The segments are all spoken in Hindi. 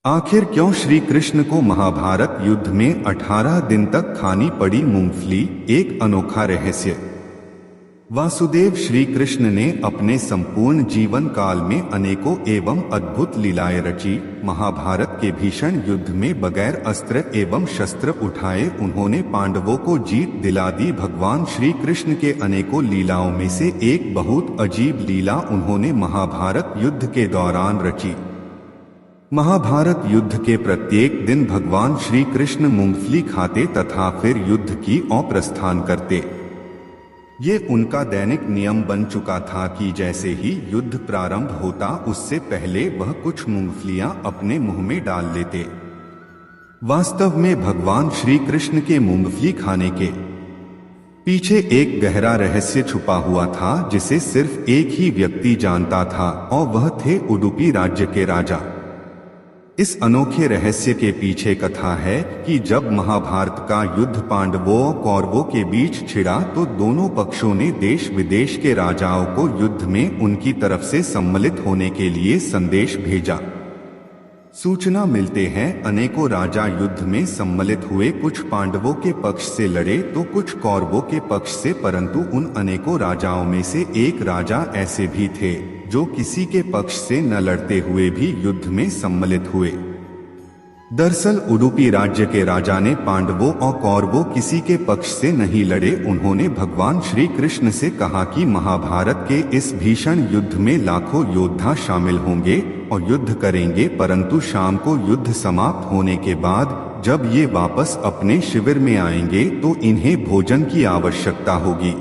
आखिर क्यों श्री कृष्ण को महाभारत युद्ध में 18 दिन तक खानी पड़ी मूंगफली? एक अनोखा रहस्य। वासुदेव श्री कृष्ण ने अपने संपूर्ण जीवन काल में अनेकों एवं अद्भुत लीलाएं रची। महाभारत के भीषण युद्ध में बगैर अस्त्र एवं शस्त्र उठाए उन्होंने पांडवों को जीत दिला दी। भगवान श्री कृष्ण के अनेकों लीलाओं में से एक बहुत अजीब लीला उन्होंने महाभारत युद्ध के दौरान रची। महाभारत युद्ध के प्रत्येक दिन भगवान श्री कृष्ण मूंगफली खाते तथा फिर युद्ध की ओर प्रस्थान करते। ये उनका दैनिक नियम बन चुका था कि जैसे ही युद्ध प्रारंभ होता उससे पहले वह कुछ मूंगफलियां अपने मुंह में डाल लेते। वास्तव में भगवान श्री कृष्ण के मूंगफली खाने के पीछे एक गहरा रहस्य छुपा हुआ था जिसे सिर्फ एक ही व्यक्ति जानता था और वह थे उडुपी राज्य के राजा। इस अनोखे रहस्य के पीछे कथा है कि जब महाभारत का युद्ध पांडवों और कौरवों के बीच छिड़ा तो दोनों पक्षों ने देश विदेश के राजाओं को युद्ध में उनकी तरफ से सम्मिलित होने के लिए संदेश भेजा। सूचना मिलते हैं अनेकों राजा युद्ध में सम्मिलित हुए। कुछ पांडवों के पक्ष से लड़े तो कुछ कौरवों के पक्ष से, परंतु उन अनेकों राजाओं में से एक राजा ऐसे भी थे जो किसी के पक्ष से न लड़ते हुए भी युद्ध में सम्मिलित हुए। दरअसल उडुपी राज्य के राजा ने पांडवों और कौरवों किसी के पक्ष से नहीं लड़े। उन्होंने भगवान श्री कृष्ण से कहा कि महाभारत के इस भीषण युद्ध में लाखों योद्धा शामिल होंगे और युद्ध करेंगे, परंतु शाम को युद्ध समाप्त होने के बाद जब ये वापस अपने शिविर में आएंगे तो इन्हें भोजन की आवश्यकता होगी।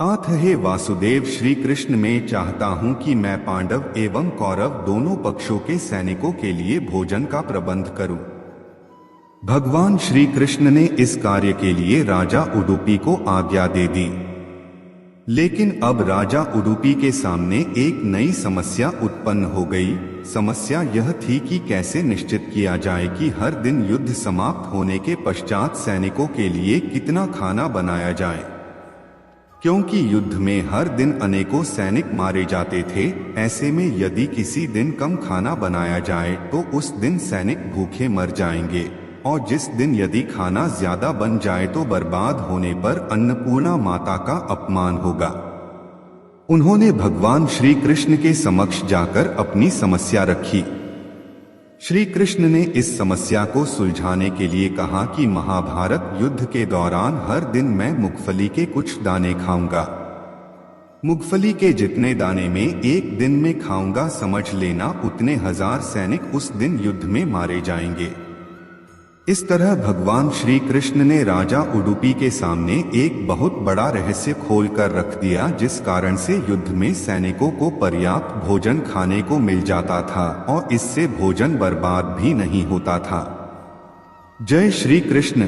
आथ हे वासुदेव श्री कृष्ण, मैं चाहता हूँ कि मैं पांडव एवं कौरव दोनों पक्षों के सैनिकों के लिए भोजन का प्रबंध करूं। भगवान श्री कृष्ण ने इस कार्य के लिए राजा उडुपी को आज्ञा दे दी। लेकिन अब राजा उडुपी के सामने एक नई समस्या उत्पन्न हो गई। समस्या यह थी कि कैसे निश्चित किया जाए कि हर दिन युद्ध समाप्त होने के पश्चात सैनिकों के लिए कितना खाना बनाया जाए, क्योंकि युद्ध में हर दिन अनेकों सैनिक मारे जाते थे। ऐसे में यदि किसी दिन कम खाना बनाया जाए तो उस दिन सैनिक भूखे मर जाएंगे, और जिस दिन यदि खाना ज्यादा बन जाए तो बर्बाद होने पर अन्नपूर्णा माता का अपमान होगा। उन्होंने भगवान श्री कृष्ण के समक्ष जाकर अपनी समस्या रखी। श्री कृष्ण ने इस समस्या को सुलझाने के लिए कहा कि महाभारत युद्ध के दौरान हर दिन मैं मूंगफली के कुछ दाने खाऊंगा। मूंगफली के जितने दाने में एक दिन में खाऊंगा, समझ लेना उतने हजार सैनिक उस दिन युद्ध में मारे जाएंगे। इस तरह भगवान श्री कृष्ण ने राजा उडुपी के सामने एक बहुत बड़ा रहस्य खोल कर रख दिया, जिस कारण से युद्ध में सैनिकों को पर्याप्त भोजन खाने को मिल जाता था और इससे भोजन बर्बाद भी नहीं होता था। जय श्री कृष्ण।